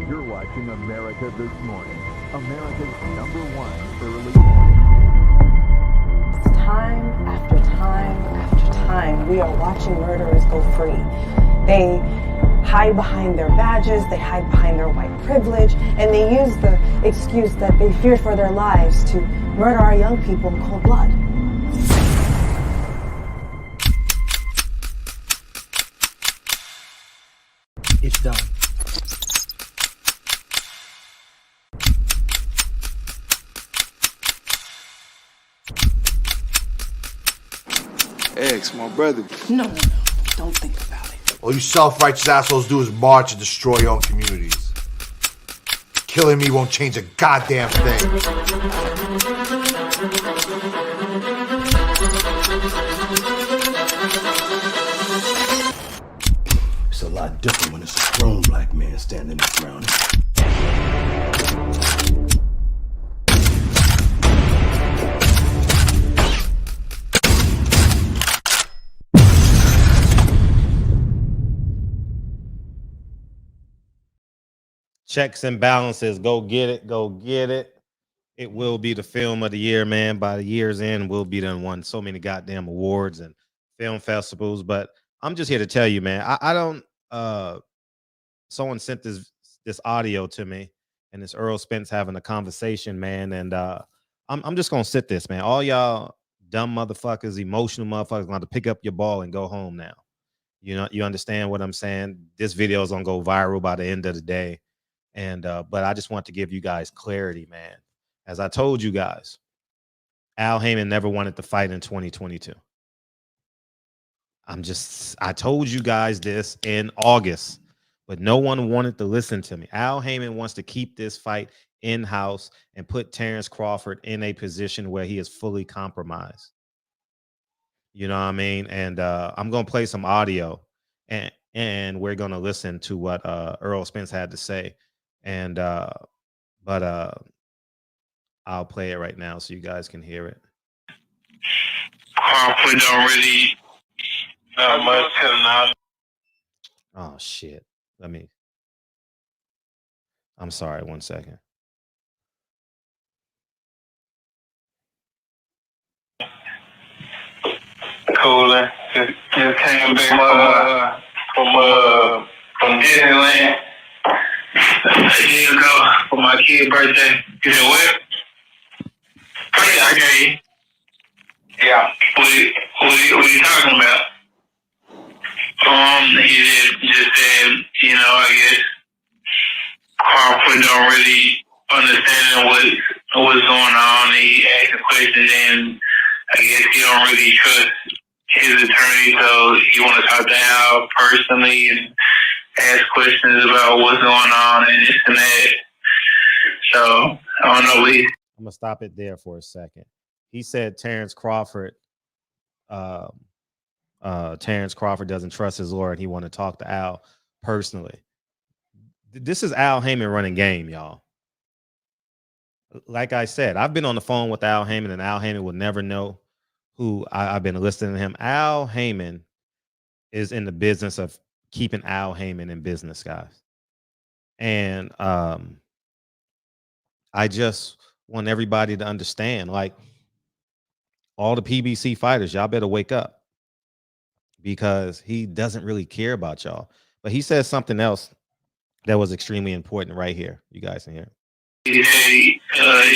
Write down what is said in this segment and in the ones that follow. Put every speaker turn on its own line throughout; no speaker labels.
You're watching America This Morning, America's #1 early morning.
Time after time after time, we are watching murderers go free. They hide behind their badges, they hide behind their white privilege, and they use the excuse that they feared for their lives to murder our young people in cold blood.
It's done.
X, my brother.
No. Don't think about it.
All you self-righteous assholes do is march and destroy your own communities. Killing me won't change a goddamn thing.
It's a lot different when it's a grown black man standing around it.
Checks and balances. Go get it. Go get it. It will be the film of the year, man. By the year's end, we'll be done won so many goddamn awards and film festivals. But I'm just here to tell you, man, I don't someone sent this audio to me, and it's Errol Spence having a conversation, man. And I'm just gonna sit this, man. All y'all dumb motherfuckers, emotional motherfuckers, gonna have to pick up your ball and go home now. You know, you understand what I'm saying? This video is gonna go viral by the end of the day. And but I just want to give you guys clarity, man. As I told you guys, Al Haymon never wanted to fight in 2022. I told you guys this in August, but no one wanted to listen to me. Al Haymon wants to keep this fight in-house and put Terrence Crawford in a position where he is fully compromised. You know what I mean? And I'm going to play some audio, and we're going to listen to what Errol Spence had to say. And but I'll play it right now so you guys can hear it.
Crawford don't really know much tonight.
Oh shit. I'm sorry, 1 second.
Cooler. Just came back from Disneyland a year ago for my kid's birthday. You know what? Oh, yeah, I got you. Yeah. What are you talking about? He just said, you know, I guess Crawford don't really understand what's going on. He asked a question, and I guess he don't really trust his attorney, so he want to talk to Al personally and ask questions about what's going on and this and that. So I don't know.
I'm gonna stop it there for a second. He said Terrence Crawford doesn't trust his lawyer and he want to talk to Al personally. This is Al Haymon running game, y'all. Like I said, I've been on the phone with Al Haymon, and Al Haymon will never know who I've been listening to him. Al Haymon is in the business of keeping Al Haymon in business, guys. And I just want everybody to understand, like, all the PBC fighters, y'all better wake up, because he doesn't really care about y'all. But he says something else that was extremely important right here. You guys can hear.
He said he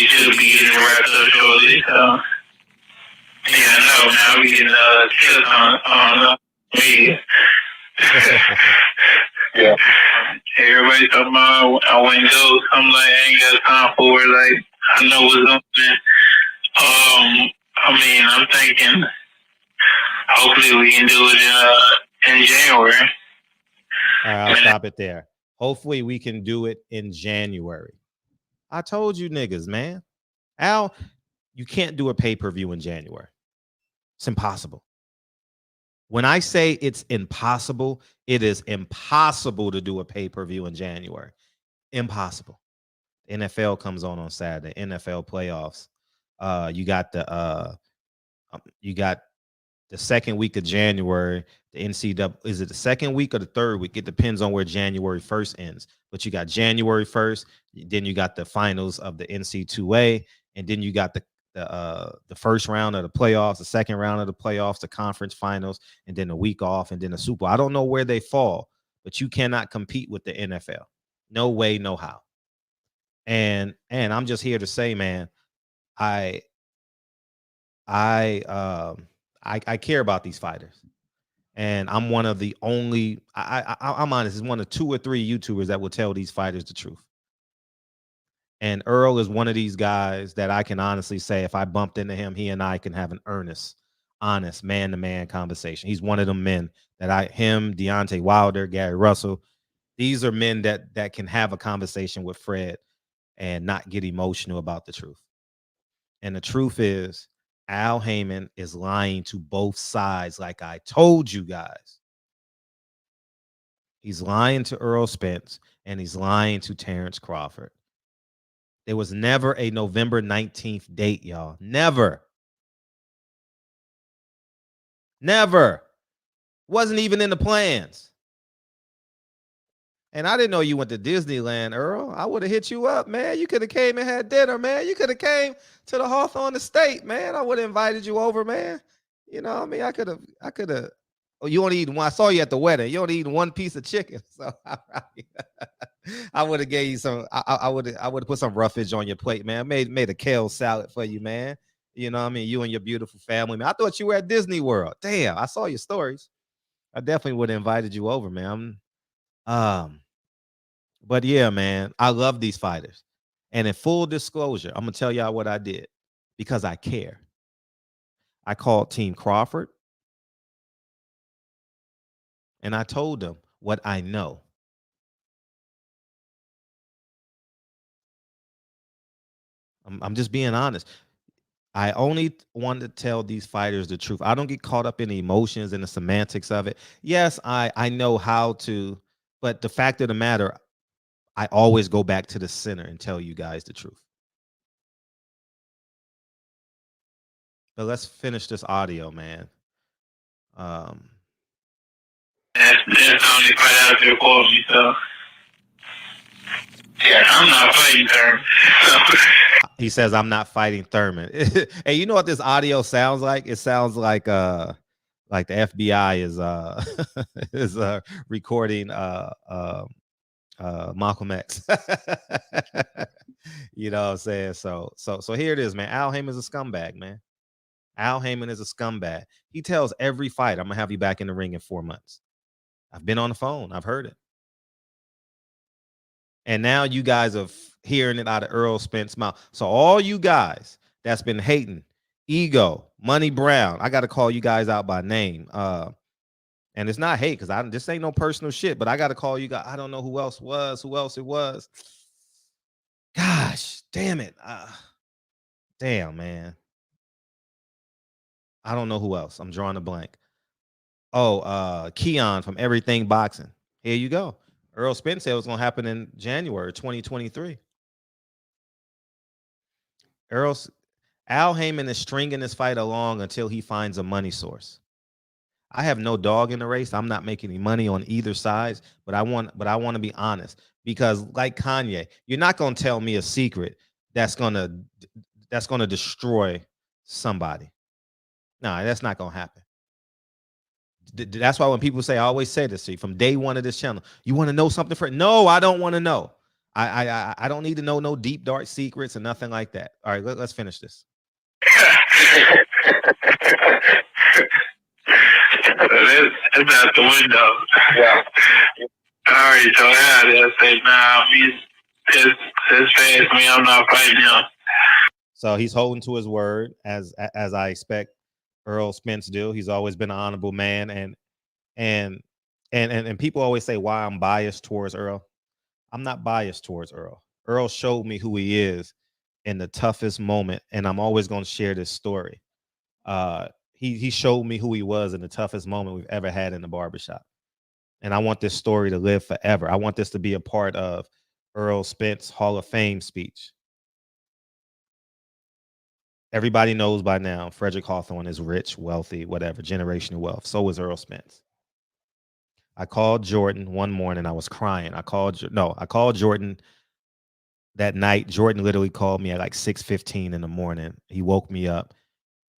should be getting wrapped up shortly. So yeah, I know now we getting tips on media. Yeah. Everybody talking about I wouldn't go. I'm like, I ain't got time for it. Like, I know what's up there. I mean, I'm thinking hopefully we can do it in January.
All right, I'll stop it there. Hopefully we can do it in January. I told you niggas, man. Al, you can't do a pay-per-view in January. It's impossible. When I say it's impossible, it is impossible to do a pay-per-view in January. Impossible. NFL comes on Saturday. NFL playoffs. You got the the second week of January, the NCAA, is it the second week or the third week? It depends on where January 1st ends. But you got January 1st, then you got the finals of the NC2A, and then you got the first round of the playoffs, the second round of the playoffs, the conference finals, and then a week off, and then the Super Bowl. I don't know where they fall, but you cannot compete with the NFL. No way, no how. And I'm just here to say, man, I care about these fighters. And I'm one of the only, I'm honest, is one of 2 or 3 YouTubers that will tell these fighters the truth. And Errol is one of these guys that I can honestly say, if I bumped into him, he and I can have an earnest, honest, man-to-man conversation. He's one of them men that him, Deontay Wilder, Gary Russell, these are men that can have a conversation with Fred and not get emotional about the truth. And the truth is, Al Haymon is lying to both sides, like I told you guys. He's lying to Errol Spence, and he's lying to Terrence Crawford. There was never a November 19th date, y'all. Never. Never. Wasn't even in the plans. And I didn't know you went to Disneyland, Errol. I would have hit you up, man. You could have came and had dinner, man. You could have came to the Hawthorne Estate, man. I would have invited you over, man. You know what I mean? I could have. Oh, you only eat one. I saw you at the wedding. You only eat one piece of chicken. So I would have gave you some. I would have put some roughage on your plate, man. Made a kale salad for you, man. You know what I mean? You and your beautiful family, man. I thought you were at Disney World. Damn, I saw your stories. I definitely would have invited you over, man. But yeah, man, I love these fighters. And in full disclosure, I'm gonna tell y'all what I did because I care. I called Team Crawford and I told them what I know. I'm just being honest. I only want to tell these fighters the truth. I don't get caught up in the emotions and the semantics of it. Yes, I know how to, but the fact of the matter, I always go back to the center and tell you guys the truth. But let's finish this audio, man.
That's the only fight out there for me, so. Yeah, I'm not fighting Thurman.
He says, I'm not fighting Thurman. Hey, you know what this audio sounds like? It sounds like the FBI is recording Malcolm X. You know what I'm saying? So here it is, man. Al Haymon is a scumbag, man. Al Haymon is a scumbag. He tells every fight, I'm gonna have you back in the ring in 4 months. I've been on the phone. I've heard it. And now you guys are hearing it out of Errol Spence's mouth. So all you guys that's been hating, Ego, Money Brown, I got to call you guys out by name. And it's not hate because this ain't no personal shit, but I got to call you guys. I don't know who else it was. Gosh, damn it. Damn, man. I don't know who else. I'm drawing a blank. Oh, Keon from Everything Boxing. Here you go. Errol Spence said it was going to happen in January 2023. Al Haymon is stringing this fight along until he finds a money source. I have no dog in the race. I'm not making any money on either side, but I want to be honest because, like Kanye, you're not going to tell me a secret that's going to destroy somebody. No, that's not going to happen. That's why when people say, I always say this to you from day one of this channel, you want to know something for it? No, I don't want to know. I don't need to know no deep, dark secrets and nothing like that. All right, let's finish this.
That's out the window. Yeah. I already told him. I said, nah, he's fast me. I'm not fighting him.
So he's holding to his word, as I expect Errol Spence do. He's always been an honorable man, and people always say why I'm biased towards Errol. I'm not biased towards Errol. Errol showed me who he is in the toughest moment, and I'm always going to share this story. He showed me who he was in the toughest moment we've ever had in the barbershop. And I want this story to live forever. I want this to be a part of Errol Spence Hall of Fame speech. Everybody knows by now Frederick Hawthorne is rich, wealthy, whatever, generational wealth. So is Earl Spence. I called Jordan one morning. I was crying. I called Jordan that night. Jordan literally called me at like 6:15 in the morning. He woke me up,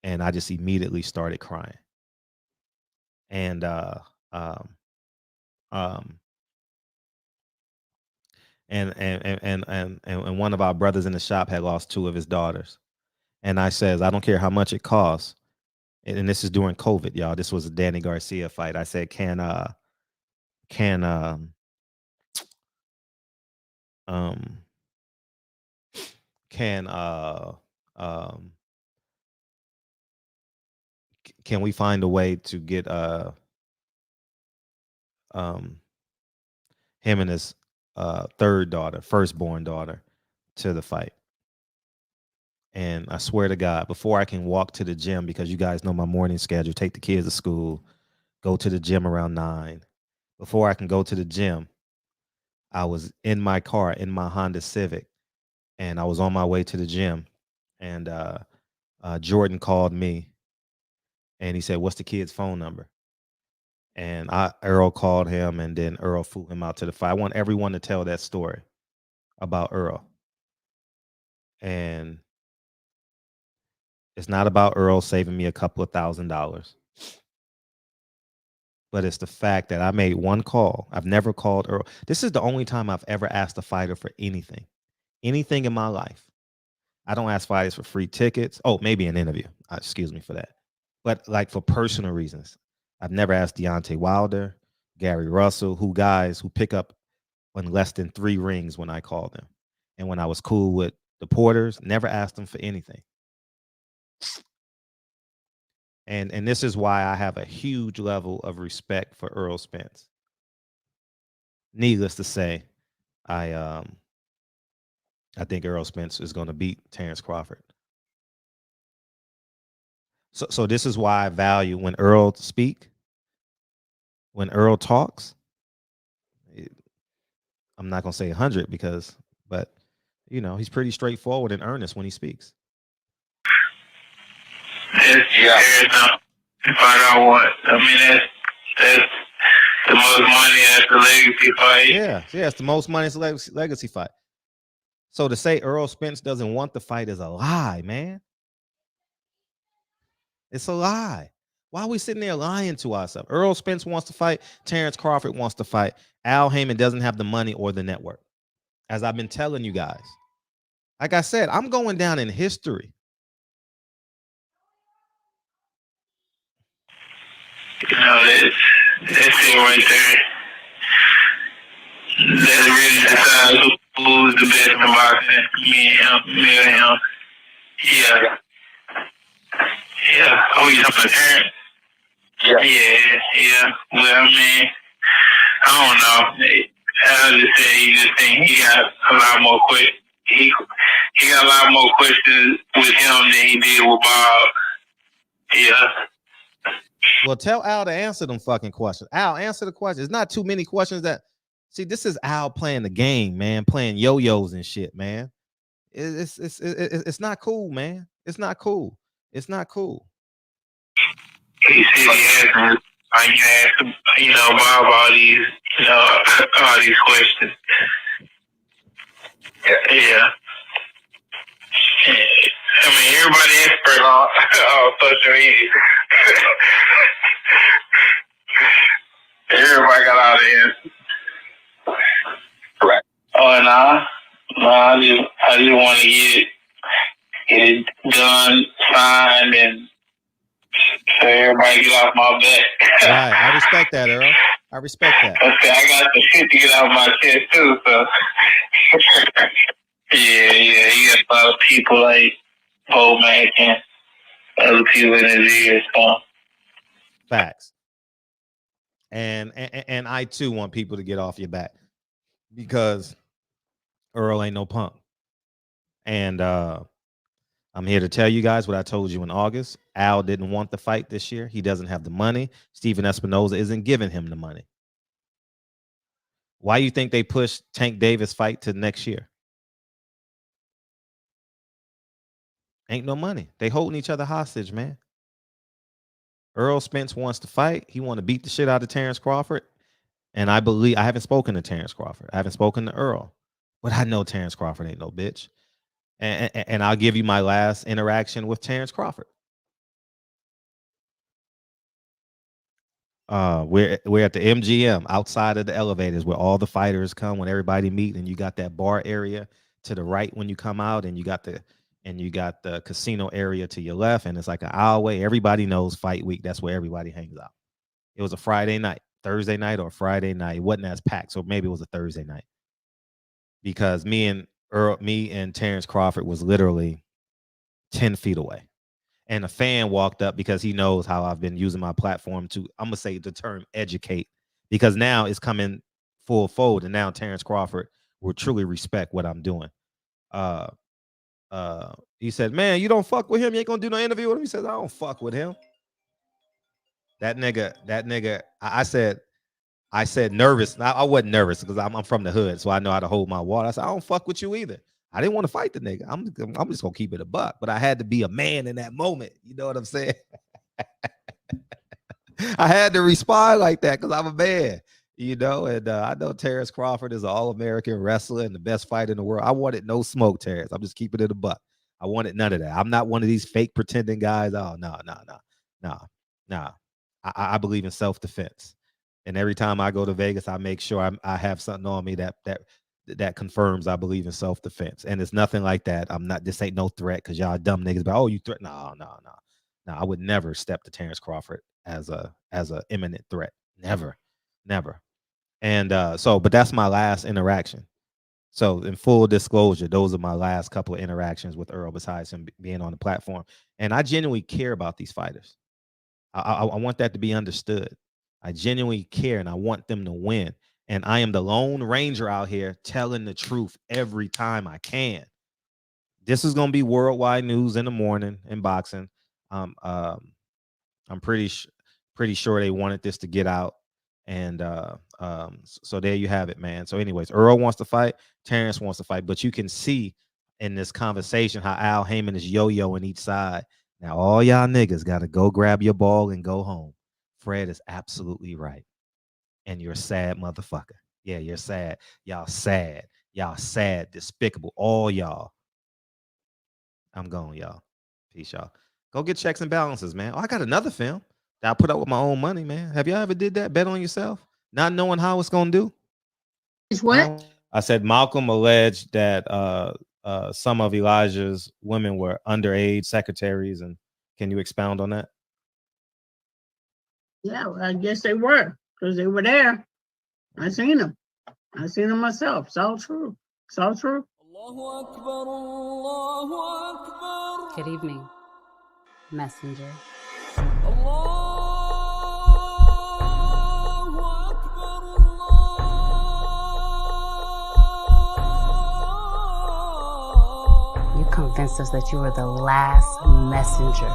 and I just immediately started crying. And and one of our brothers in the shop had lost 2 of his daughters. And I says, I don't care how much it costs. And this is during COVID, y'all. This was a Danny Garcia fight. I said, can we find a way to get him and his firstborn daughter to the fight? And I swear to God, before I can walk to the gym, because you guys know my morning schedule, take the kids to school, go to the gym around 9. Before I can go to the gym, I was in my car, in my Honda Civic, and I was on my way to the gym. And Jordan called me, and he said, "What's the kid's phone number?" And Errol called him, and then Errol flew him out to the fight. I want everyone to tell that story about Errol. And it's not about Errol saving me a couple of $1,000. But it's the fact that I made one call. I've never called Errol. This is the only time I've ever asked a fighter for anything in my life. I don't ask fighters for free tickets. Oh, maybe an interview. Excuse me for that. But like for personal reasons. I've never asked Deontay Wilder, Gary Russell, guys who pick up on less than 3 rings when I call them. And when I was cool with the Porters, never asked them for anything. And this is why I have a huge level of respect for Errol Spence. Needless to say, I think Errol Spence is going to beat Terrence Crawford. So this is why I value when Errol speak, when Errol talks. I'm not going to say 100 but you know, he's pretty straightforward and earnest when he speaks.
Yeah. Find out what. I mean, that's the most money. That's the legacy fight.
Yeah, it's the most money. It's a legacy fight. So to say Errol Spence doesn't want the fight is a lie, man. It's a lie. Why are we sitting there lying to ourselves? Errol Spence wants to fight. Terrence Crawford wants to fight. Al Haymon doesn't have the money or the network. As I've been telling you guys. Like I said, I'm going down in history.
You know, that's it right there. That really decides who's the best in boxing. Me and him. Yeah. Yeah. Oh, you talking about Terrence? Yeah. Well, I mean, I don't know. I just say he just think he got a lot more he got a lot more questions with him than he did with Bob. Yeah.
Well, tell Al to answer them fucking questions. Al, answer the questions. It's not too many questions that. See, this is Al playing the game, man, playing yo-yos and shit, man. It's not cool, man. It's not cool. It's not cool.
He said he asked him, you know, Bob all these questions. Yeah. I mean, everybody expert on social media. Everybody got all the answers. Correct. Oh, no, I just want to get it done, signed, and so everybody get off my back.
Right, I respect that, Errol. I respect that.
Okay, I got some shit to get off my chest too, so. Yeah, you got a lot of people like Bo Mack and other people in his ears, so.
Facts. And I too want people to get off your back because Earl ain't no punk. And I'm here to tell you guys what I told you in August. Al didn't want the fight this year. He doesn't have the money. Steven Espinoza isn't giving him the money. Why do you think they pushed Tank Davis' fight to next year? Ain't no money. They holding each other hostage, man. Errol Spence wants to fight. He want to beat the shit out of Terrence Crawford. And I haven't spoken to Terrence Crawford. I haven't spoken to Errol. But I know Terrence Crawford ain't no bitch. And I'll give you my last interaction with Terrence Crawford. We're at the MGM outside of the elevators where all the fighters come when everybody meet, and you got that bar area to the right when you come out, and you got the casino area to your left, and it's like an aisle away. Everybody knows fight week. That's where everybody hangs out. It was a Friday night, Thursday night or Friday night. It wasn't as packed, so maybe it was a Thursday night. Because me and Terrence Crawford was literally 10 feet away. And a fan walked up because he knows how I've been using my platform to, I'm going to say the term educate, because now it's coming full fold. And now Terrence Crawford will truly respect what I'm doing. He said, man, you don't fuck with him. You ain't going to do no interview with him. He says, I don't fuck with him. That nigga, I said nervous. I wasn't nervous because I'm from the hood, so I know how to hold my water. I said, I don't fuck with you either. I didn't want to fight the nigga. I'm just gonna keep it a buck. But I had to be a man in that moment. You know what I'm saying? I had to respond like that because I'm a man. You know, and I know Terrence Crawford is an All-American wrestler and the best fighter in the world. I wanted no smoke, Terrence. I'm just keeping it a buck. I wanted none of that. I'm not one of these fake pretending guys. Oh, no. I believe in self-defense. And every time I go to Vegas, I make sure I have something on me that confirms I believe in self-defense. And it's nothing like that. This ain't no threat because y'all dumb niggas. But you threat? No. I would never step to Terrence Crawford as a imminent threat. Never. And but that's my last interaction. So in full disclosure, those are my last couple of interactions with Errol besides him being on the platform. And I genuinely care about these fighters. I want that to be understood. I genuinely care and I want them to win. And I am the Lone Ranger out here telling the truth every time I can. This is going to be worldwide news in the morning in boxing. I'm pretty sure they wanted this to get out. And so there you have it, man. So anyways, Errol wants to fight. Terrence wants to fight. But you can see in this conversation how Al Haymon is yo-yoing each side. Now, all y'all niggas got to go grab your ball and go home. Fred is absolutely right. And you're a sad motherfucker. Yeah, you're sad. Y'all sad. Y'all sad, despicable. All y'all. I'm gone, y'all. Peace, y'all. Go get checks and balances, man. Oh, I got another film that I put up with my own money, man. Have y'all ever did that? Bet on yourself? Not knowing how it's going to do?
It's what?
I said Malcolm alleged that some of Elijah's women were underage secretaries. And can you expound on that?
Yeah, well, I guess they were because they were there. I seen them. I seen them myself. It's all true. It's all true.
Good evening, messenger. You convinced us that you were the last messenger